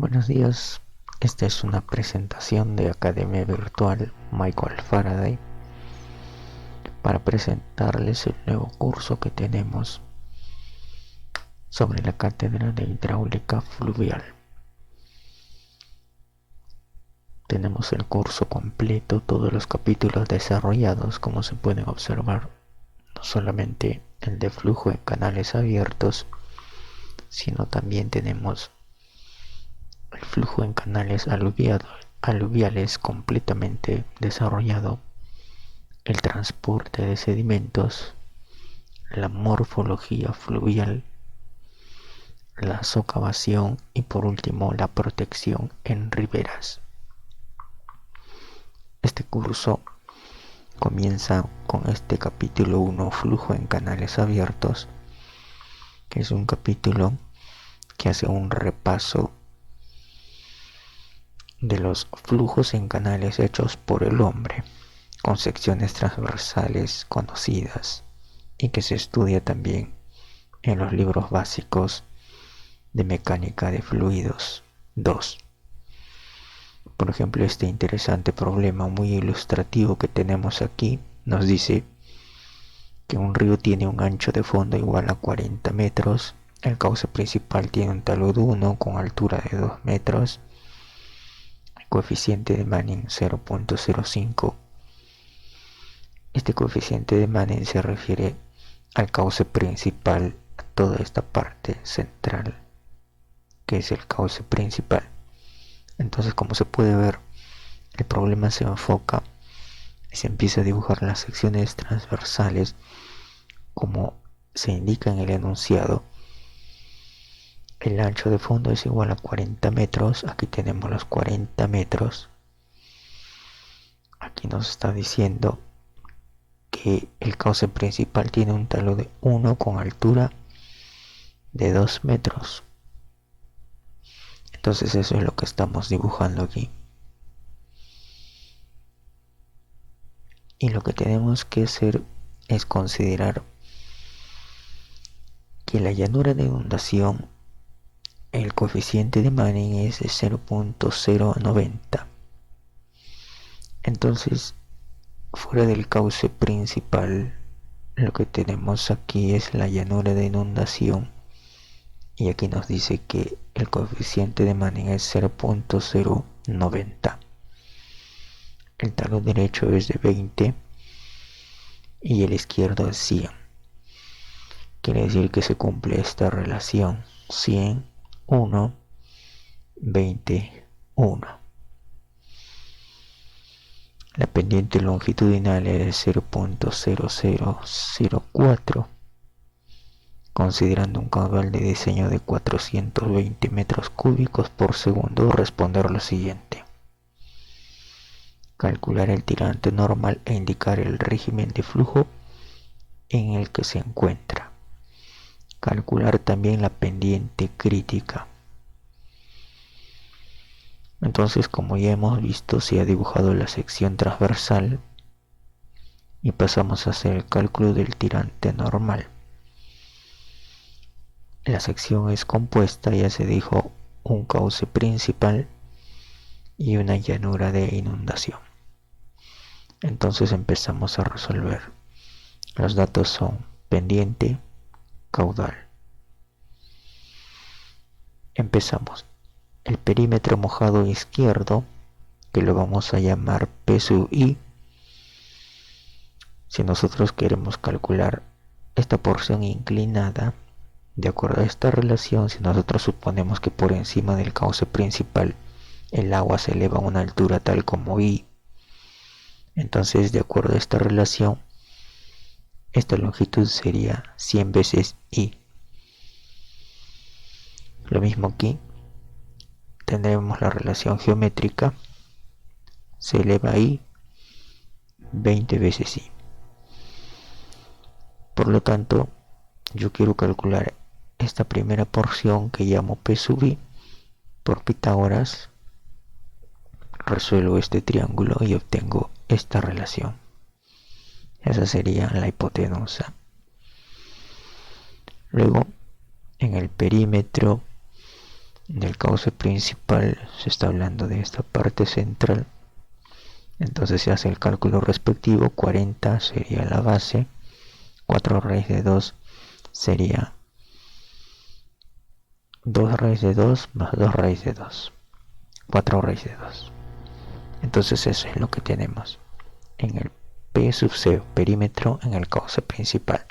Buenos días, esta es una presentación de Academia Virtual Michael Faraday para presentarles el nuevo curso que tenemos sobre la cátedra de hidráulica fluvial. Tenemos el curso completo, todos los capítulos desarrollados, como se pueden observar, no solamente el de flujo en canales abiertos, sino también tenemos el flujo en canales aluviales completamente desarrollado, el transporte de sedimentos, la morfología fluvial, la socavación y por último la protección en riberas. Este curso comienza con este capítulo 1, flujo en canales abiertos, que es un capítulo que hace un repaso de los flujos en canales hechos por el hombre, con secciones transversales conocidas y que se estudia también en los libros básicos de mecánica de fluidos 2. Por ejemplo, este interesante problema muy ilustrativo que tenemos aquí nos dice que un río tiene un ancho de fondo igual a 40 metros, el cauce principal tiene un talud 1 con altura de 2 metros, el coeficiente de Manning 0.05. Este coeficiente de Manning se refiere al cauce principal, a toda esta parte central, que es el cauce principal. Entonces, como se puede ver, el problema se enfoca y se empieza a dibujar las secciones transversales como se indica en el enunciado. El ancho de fondo es igual a 40 metros. Aquí tenemos los 40 metros. Aquí nos está diciendo que el cauce principal tiene un talud de 1 con altura de 2 metros. Entonces eso es lo que estamos dibujando aquí. Y lo que tenemos que hacer es considerar que la llanura de inundación, el coeficiente de Manning es de 0.090. Entonces, fuera del cauce principal, lo que tenemos aquí es la llanura de inundación. Y aquí nos dice que el coeficiente de Manning es 0.090. El talud derecho es de 20 y el izquierdo es 100. Quiere decir que se cumple esta relación 100, 1, 20, 1. La pendiente longitudinal es de 0.0004, considerando un caudal de diseño de 420 metros cúbicos por segundo. Responder lo siguiente: calcular el tirante normal e indicar el régimen de flujo en el que se encuentra. Calcular también la pendiente crítica. Entonces, como ya hemos visto, se ha dibujado la sección transversal y pasamos a hacer el cálculo del tirante normal. La sección es compuesta, ya se dijo, un cauce principal y una llanura de inundación. Entonces empezamos a resolver. Los datos son pendiente, caudal. Empezamos. El perímetro mojado izquierdo, que lo vamos a llamar P sub I. Si nosotros queremos calcular esta porción inclinada, de acuerdo a esta relación, si nosotros suponemos que por encima del cauce principal el agua se eleva a una altura tal como I, entonces de acuerdo a esta relación, esta longitud sería 100 veces I. Lo mismo aquí, tendremos la relación geométrica, se eleva I 20 veces I. Por lo tanto, yo quiero calcular esta primera porción que llamo P sub I por Pitágoras. Resuelvo este triángulo y obtengo esta relación. Esa sería la hipotenusa. Luego, en el perímetro del cauce principal se está hablando de esta parte central. Entonces se hace el cálculo respectivo. 40 sería la base, 4 raíz de 2 sería 2 raíz de 2 más 2 raíz de 2, 4 raíz de 2. Entonces eso es lo que tenemos en el P sub C, perímetro en el cauce principal.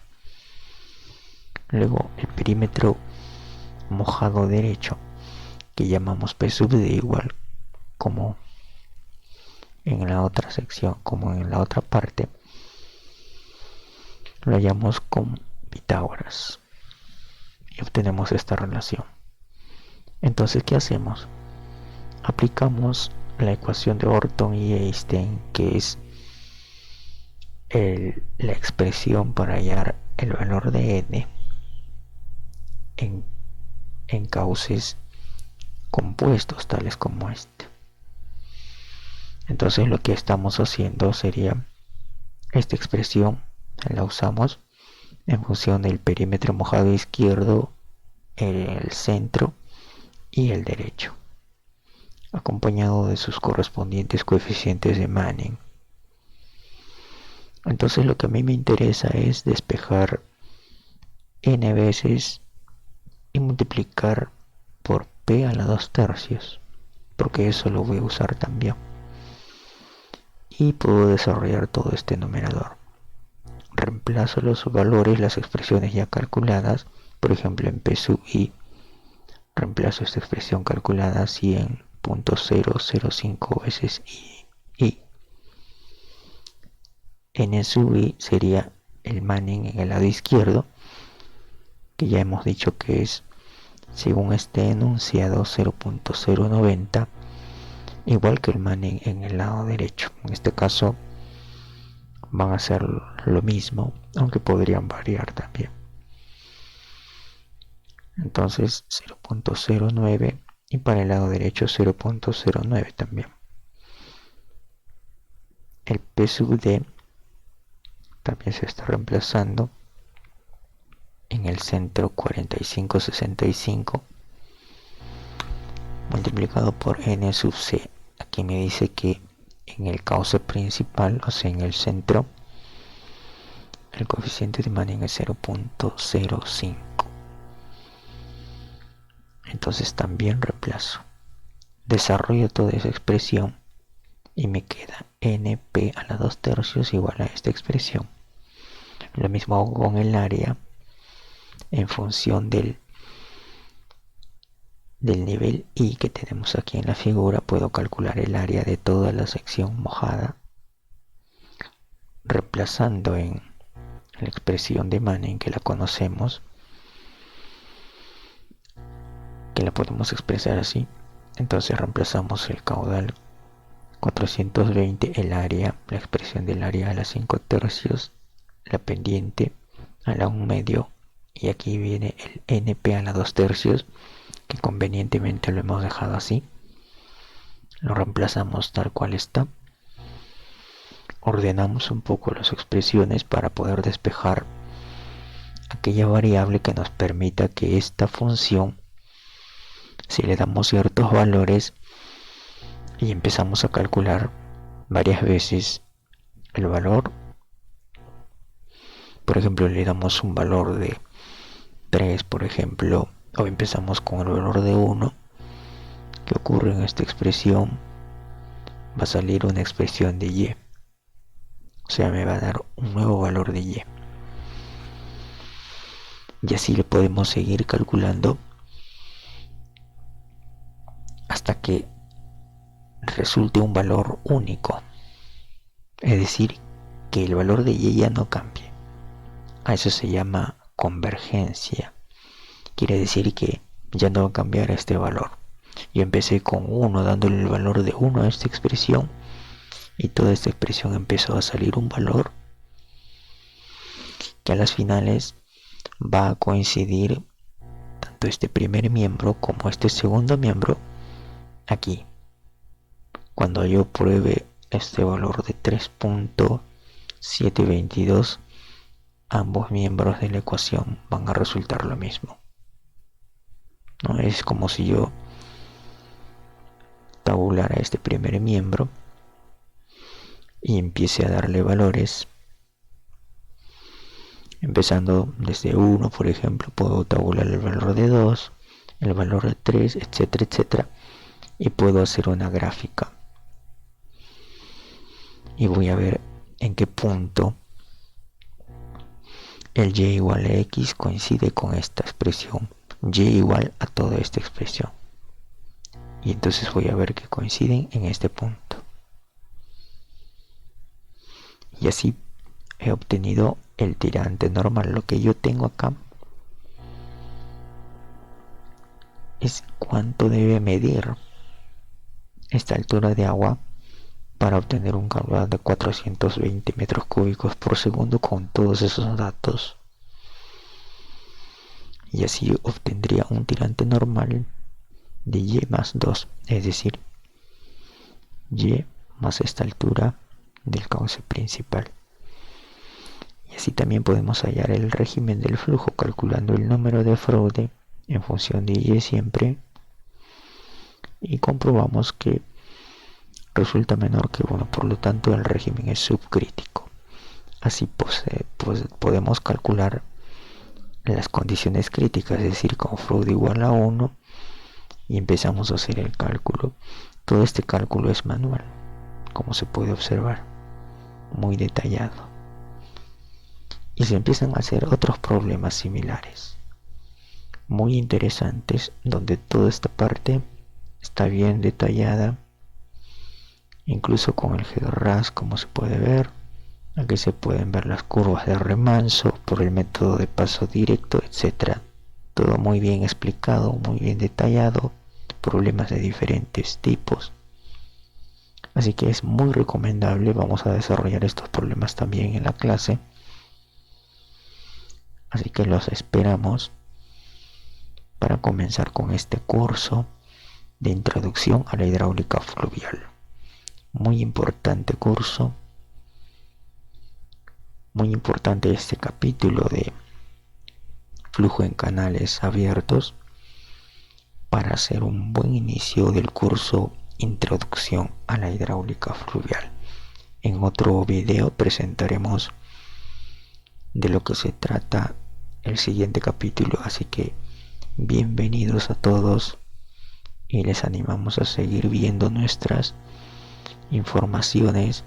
Luego el perímetro mojado derecho, que llamamos P sub D, igual como en la otra sección, como en la otra parte, lo hallamos con Pitágoras y obtenemos esta relación. Entonces, ¿qué hacemos? Aplicamos la ecuación de Orton y Einstein, que es la expresión para hallar el valor de n en cauces compuestos tales como este. Entonces lo que estamos haciendo sería esta expresión la usamos en función del perímetro mojado izquierdo, el centro y el derecho, acompañado de sus correspondientes coeficientes de Manning. Entonces lo que a mí me interesa es despejar n veces y multiplicar por p a la 2/3, porque eso lo voy a usar también. Y puedo desarrollar todo este numerador. Reemplazo los valores, las expresiones ya calculadas. Por ejemplo, en P sub I reemplazo esta expresión calculada 100.005 veces I. N sub I sería el Manning en el lado izquierdo, que ya hemos dicho que es, según este enunciado, 0.090, igual que el Manning en el lado derecho. En este caso van a ser lo mismo, aunque podrían variar también. Entonces 0.09 y para el lado derecho 0.09 también. El P sub D también se está reemplazando en el centro 4565 multiplicado por n sub c. Aquí me dice que en el cauce principal, o sea en el centro, el coeficiente de Manning es 0.05. Entonces también reemplazo, desarrollo toda esa expresión y me queda np a la 2/3 igual a esta expresión. Lo mismo hago con el área. En función del nivel I que tenemos aquí en la figura, puedo calcular el área de toda la sección mojada, reemplazando en la expresión de Manning, que la conocemos, que la podemos expresar así. Entonces reemplazamos el caudal 420, el área, la expresión del área a la 5/3, la pendiente a la 1/2, y aquí viene el np a la 2/3, que convenientemente lo hemos dejado así. Lo reemplazamos tal cual está. Ordenamos un poco las expresiones para poder despejar aquella variable que nos permita que esta función, si le damos ciertos valores y empezamos a calcular varias veces el valor, por ejemplo le damos un valor de 3, por ejemplo, o empezamos con el valor de 1, ¿qué ocurre en esta expresión? Va a salir una expresión de y, o sea, me va a dar un nuevo valor de y. Y así le podemos seguir calculando hasta que resulte un valor único, es decir, que el valor de y ya no cambie. A eso se llama convergencia. Quiere decir que ya no va a cambiar este valor. Yo empecé con 1 dándole el valor de 1 a esta expresión, y toda esta expresión empezó a salir un valor que a las finales va a coincidir tanto este primer miembro como este segundo miembro aquí. Cuando yo pruebe este valor de 3.722, ambos miembros de la ecuación van a resultar lo mismo. ¿No? Es como si yo tabular a este primer miembro y empiece a darle valores. Empezando desde 1, por ejemplo, puedo tabular el valor de 2, el valor de 3, etcétera, etcétera. Y puedo hacer una gráfica. Y voy a ver en qué punto el y igual a x coincide con esta expresión. Y igual a toda esta expresión. Y entonces voy a ver que coinciden en este punto. Y así he obtenido el tirante normal. Lo que yo tengo acá es cuánto debe medir esta altura de agua para obtener un caudal de 420 metros cúbicos por segundo con todos esos datos. Y así obtendría un tirante normal de y más 2, es decir, y más esta altura del cauce principal. Y así también podemos hallar el régimen del flujo calculando el número de Frode en función de y siempre, y comprobamos que resulta menor que 1, por lo tanto el régimen es subcrítico. Así pues, podemos calcular las condiciones críticas, es decir, con Frode igual a 1, y empezamos a hacer el cálculo. Todo este cálculo es manual, como se puede observar, muy detallado. Y se empiezan a hacer otros problemas similares, muy interesantes, donde toda esta parte está bien detallada, incluso con el GeoRAS, como se puede ver. Aquí se pueden ver las curvas de remanso por el método de paso directo, etc. Todo muy bien explicado, muy bien detallado, problemas de diferentes tipos. Así que es muy recomendable. Vamos a desarrollar estos problemas también en la clase. Así que los esperamos para comenzar con este curso de introducción a la hidráulica fluvial. Muy importante curso. Muy importante este capítulo de flujo en canales abiertos para hacer un buen inicio del curso Introducción a la hidráulica fluvial. En otro video presentaremos de lo que se trata el siguiente capítulo, así que bienvenidos a todos y les animamos a seguir viendo nuestras informaciones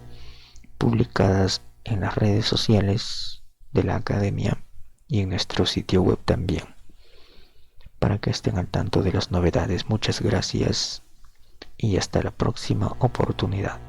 publicadas en las redes sociales de la academia y en nuestro sitio web también, para que estén al tanto de las novedades. Muchas gracias y hasta la próxima oportunidad.